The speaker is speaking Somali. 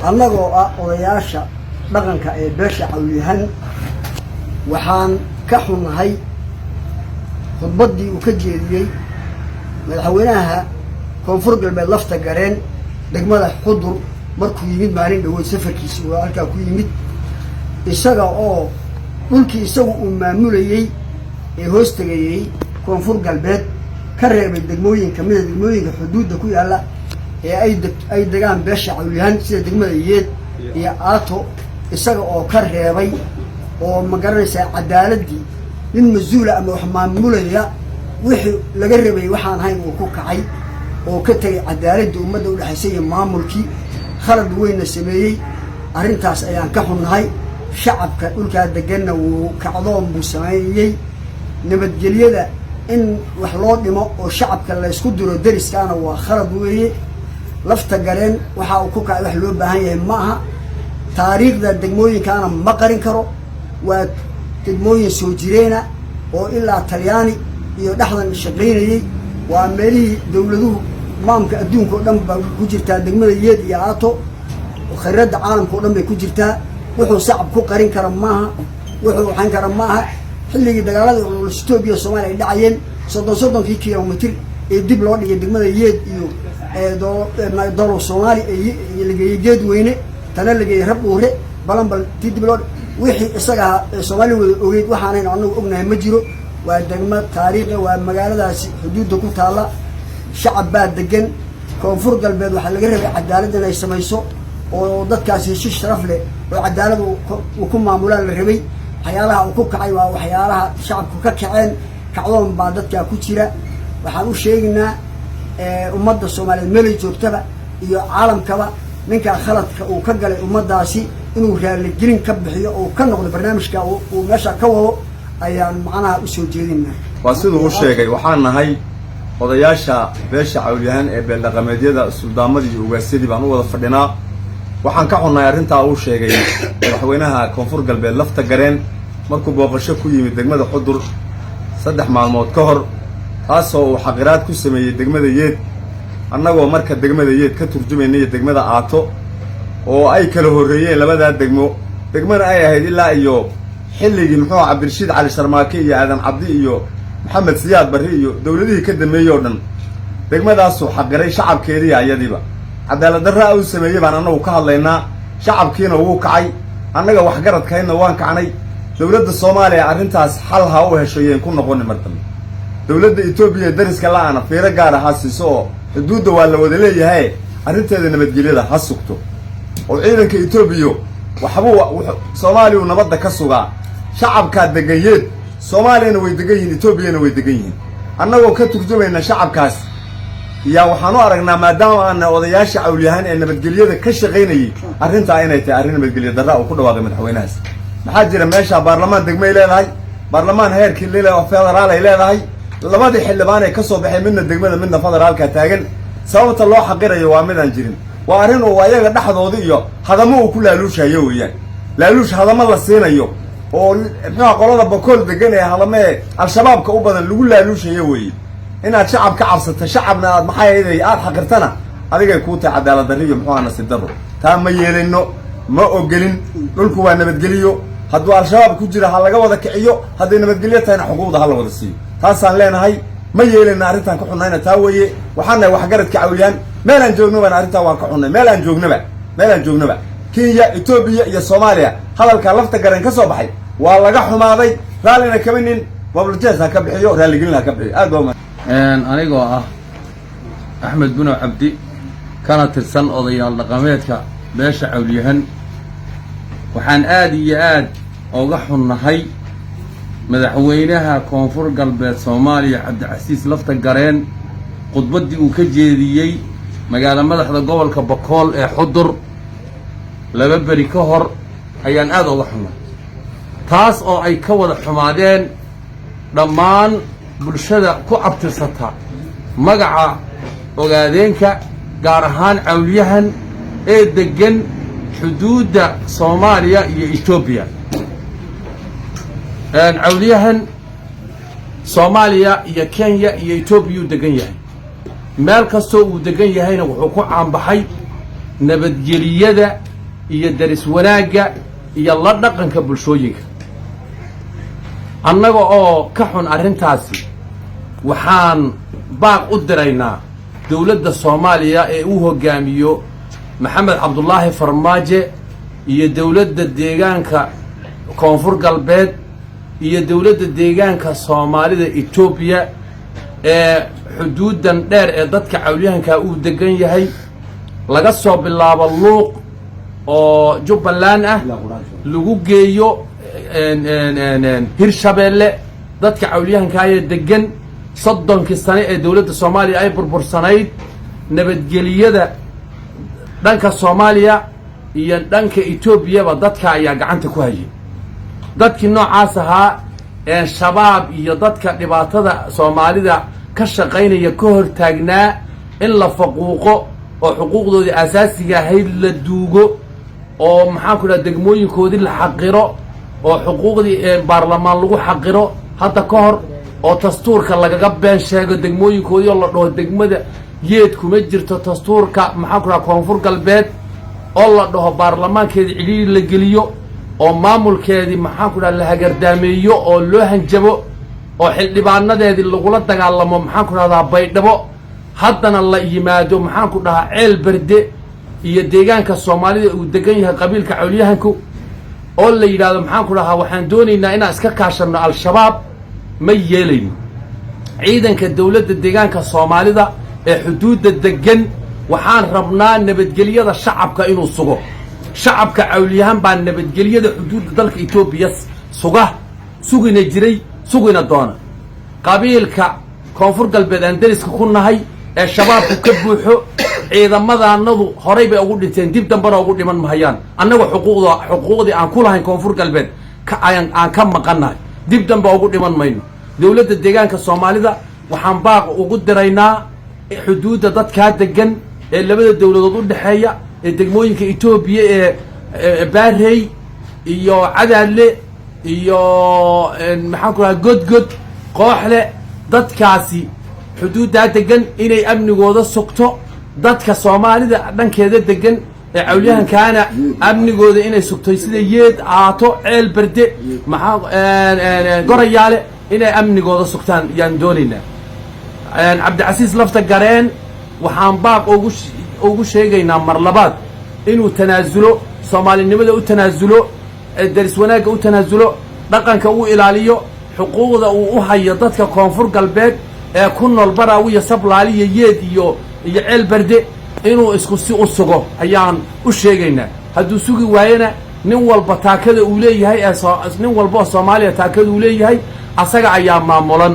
annagoo ah odayaasha dhaqanka ee beesha Cawliyahan waxaan ka xunahay khudbadii uu ka jeediyay madaxweynaha koonfur galbeed lafta gareen degmada Xudur markuu yimid maalin dhaweey safarkiisa oo halka ku yimid isaga oo dhulkii isagu uu maamulayay ee hoos tagayay koonfur galbeed ka reebay degmooyinka xuduudda ku yaala ee ay degaan beesha Cawliyahan sida degmada Yeed iyo Aato isaga oo ka reebay oo ma garanaysaa cadaaladii in masuula ama wax maamulaya wixii laga reebay waxaan hayn uu ku kacay oo ka tagay cadaaladii ummadda u dhaxaysay maamulkii khalad weyn sameeyay arrintaas ayaan ka xunnahay shacabka dhulka deganna uu kacdoon buu sameeyay nabadgelyada in wax loo dhimo oo shacabka la isku diro dariskaana waa khalad weeye lafta gareen waxa uu ku kacay wax loo baahan yahay maaha taariikhda degmooyinkaana ma qarin karo waa degmooyin soo jireena oo ilaa Talyaani iyo dhaxdan shaqeynayay waa meelihii dawladuhu maamka adduunka oo dhan baa ku jirtaa degmada Yeed iyo Aato oo khayraadda caalamka oo dhan bay ku jirtaa wuxuu shacab ku qarin kara maaha wuxuu waxaan kara maaha xilligii dagaalada Itoobiya iyo Soomaaliya ay dhacayeen 30 kiiloomitir ee dib loo dhigay degmada Yeed iyo dolo Soomaali ee lageeyay geed weyne tana lageeyay Rabbuure balanbal dib loo wixii isaga Soomaaliya wada ogeyd waxaan anagu ognahay ma jiro waa degmo taariikhi waa magaaladaasi xuduudda ku taala shacab baa degan koonfur galbeed waxa laga rabay cadaalad inay samayso oo dadkaasi si sharaf leh oo cadaalad uu ku maamulaan la rabay waxyaalaha uu ku kacay waa waxyaalaha shacabku ka kaceen kacdoon baa dadka ku jira waxaan u sheegnaa ummadda Soomaaliyeed meel joogtaba iyo caalamkaba ninka khaladka uu ka galay ummadaasi inuu raali gelin ka bixiyo oo ka noqdo barnaamijka uu meesha ka wado ayaan macnaha u soo jeedinaa waa sidoo uu sheegay waxaan nahay odayaasha beesha Cawliyahan ee beel dhaqameedyada suldaamada iyo ugaasyadii baan u wada fadhinaa waxaan ka xunahay arrinta uu sheegay madaxweynaha koonfur galbeed lafta gareen markuu booqasho ku yimid degmada Xudur 3 maalmood ka hor taasoo uu xaqiraad ku sameeyay degmada Yeed annagoo marka degmada Yeed ka turjumaynay degmada Aato oo ay kala horeeyeen labada degmana ay ahayd ilaa iyo xilligii muxuu Cabdirashiid Cali Sharmaake iyo Aadan Cabdi iyo Maxamed Siyaad Barri iyo dawladihii ka dambeeyay oo dhan degmadaas uu xaqiray shacabkeedii ayadiiba cadaalad darro uu sameeyay baan anagu ka hadlaynaa shacabkiina uu kacay annaga wax garadkayna waan kacnay dawladda Soomaaliya arrintaas xal ha u heshoyeen ku noqon martan dawladda Itoobiya dariska la'aana fiiro gaar ah hasiiso xuduudda waa la wada leeyahay arrinteeda nabadgelyada ha sugto oo ciidanka Itoobiya waxba Soomaaliya nabadda ka sugaa shacabka degan Yeed Soomaaliyana way degan yihiin Itoobiyana way degan yihiin annagoo ka turjumayna shacabkaas yaa waxaan u aragnaa maadaama aan odayaasha Cawliyahan ee nabadgelyada ka shaqeynayay arrinta inay tahay arrin nabadgelyo darro oo ku dhawaaqay madaxweynahaas maxaa jira meesha baarlamaan degmay leedahay baarlamaan heerkii leeyahay federaal ay leedahay labadii xildhibaan ee ka soo baxay midna degmada midna federaalka taagan sababta loo xaqirayo waa mid aan jirin waa arrin oo ayaga dhaxdooda iyo hadamo uu ku laaluushayo weeyaan laaluush hadamo la siinayo oo maxaa qolada bakool degan ee hadame al-shabaabka u badan lagu laaluushayo weey inaad shacab ka cabsato shacabna aad maxay aad xaqirtana adigay ku tahay cadaalad darro iyo muxuu nasiib darro taa ma yeelino ma ogelin dhulku waa nabadgeliyo hadduu al-shabaab ku jira ha laga wada kiciyo hadday nabadgelyo tahayna xuquuqda ha la wada siiyo taasaan leenahay ma yeelina arrintan ka xunayna taa weeye waxaan nahay wax garadka Cawliyahan meel aan joognaba arrinta waan ka xunay meel aan joognaba Kenya Itoobiya iyo Soomaaliya hadalka lafta garan ka soo baxay waa laga xumaaday raalina kaminin wabljees ha ka bixiyo raaligelin ha ka bixiyo aad baa anigoo ah Axmed Buno Cabdi kana tirsan odayaal dhaqameedka beesha Cawliyahan waxaan aad iyo aad uga xunnahay madaxweynaha koonfur galbeed Soomaaliya Cabdicasiis lafta gareen khudbadii uu ka jeediyay magaalada madaxda gobolka Bakool ee Xudur laba bari ka hor ayaan aad uga xunnahay taas oo ay ka wada xumaadeen dhammaan bulshada ku abtirsata magaca ogaadeenka gaar ahaan Cawliyahan ee degan xuduudda Soomaaliya iyo Itoobiya Cawliyahan Soomaaliya iyo Kenya iyo Itoobiya uu degan yahay meel kastoo uu degan yahayna wuxuu ku caanbaxay nabadgeliyada iyo daris wanaagga iyo la dhaqanka bulshooyinka annaga oo ka xun arrintaasi waxaan baaq u diraynaa dowladda Soomaaliya ee uu hogaamiyo maxamed cabdullaahi farmaajo iyo dowladda deegaanka koonfur galbeed iyo dowladda deegaanka Soomaalida Itoobiya ee xuduudan dheer ee dadka cawliyahanka uu degan yahay laga soo bilaabo luuq oo Jubbaland ah lagu geeyo Hirshabeelle dadka cawliyahanka ay degan 30 sano ee dowladda Soomaaliya ay burbursanayd nabadgeliyada dhanka Soomaaliya iyo dhanka Itoobiya dadka ayaa gacanta ku hayay dadkii noocaas ahaa ee shabaab iyo dadka dhibaatada Soomaalida ka shaqeynaya ka hortaagnaa in la faquuqo oo xuquuqdoodii asaasiga ahayd la duugo oo maxaa ku dhahay degmooyinkoodii la xaqiro oo xuquuqdii baarlamaan lagu xaqiro hadda ka hor oo dastuurka lagaga been sheego degmooyinkoodii oo la dhaho degmada yeed kuma jirto dastuurka maxaa ku dhahay koonfur galbeed oo la dhaho baarlamaankeedii cidhiidhi la geliyo oo maamulkeedii maxaa ku dhahay la hagardaameeyo oo loo hanjabo oo xildhibaanadeedii lagula dagaalamo maxaa ku dhahdaa baydhabo haddana la yimaado maxaa ku dhahaa ceel berde iyo deegaanka Soomaalida uu degan yahay qabiilka cawliyahanku oo la yiraahdo maxaa ku dhahaa waxaan doonaynaa inaan iska kaashano al-shabaab ma yeelayno ciidanka dowladda deegaanka Soomaalida ee xuduudda degan waxaan rabnaa nabadgelyada shacabka inuu sugo shacabka cawliyahan baa nabadgelyada xuduudda dalka Itoobiya sugina jiray sugina doona qabiilka koonfur galbeed aan dariska ku nahay ee shabaabku ka buuxo ciidamadaanadu horay bay ugu dhinteen dib dambana ugu dhiman mahayaan annaga xuquuqdii aan ku lahayn koonfur galbeed aan ka maqanahay dib damba ugu dhiman mayno dowladda deegaanka Soomaalida waxaan baaq ugu diraynaa xuduudda dadka degan ee labada dowladood u dhaxeeya ee degmooyinka Itoobiya ee Baarey iyo Cadaadle iyo maxaa ku dhahay godgod qooxle dadkaasi xuduudda degan inay amnigooda sugto dadka Soomaalida dhankeeda degan ee cawliyahankaana amnigooda inay sugto sida yeed aato ceel berde maxaa gorayaale inay amnigooda sugtaan yaan doonaynaa Cabdicasiis lafta gareen waxaan baaq ugu sheegaynaa mar labaad inuu tanaasulo Soomaalinimada u tanaasulo daris wanaagga u tanaasulo dhaqanka uu ilaaliyo xuquuqda uu u hayo dadka koonfur galbeed ee ku nool Baraawiya Sablaaliya yeed iyo ceel berde inuu isku si u sugo ayaan u sheegaynaa hadduu sugi waayana nin walba taakada uu leeyahay nin walba Soomaaliya taakada uu leeyahay asaga ayaa maamulan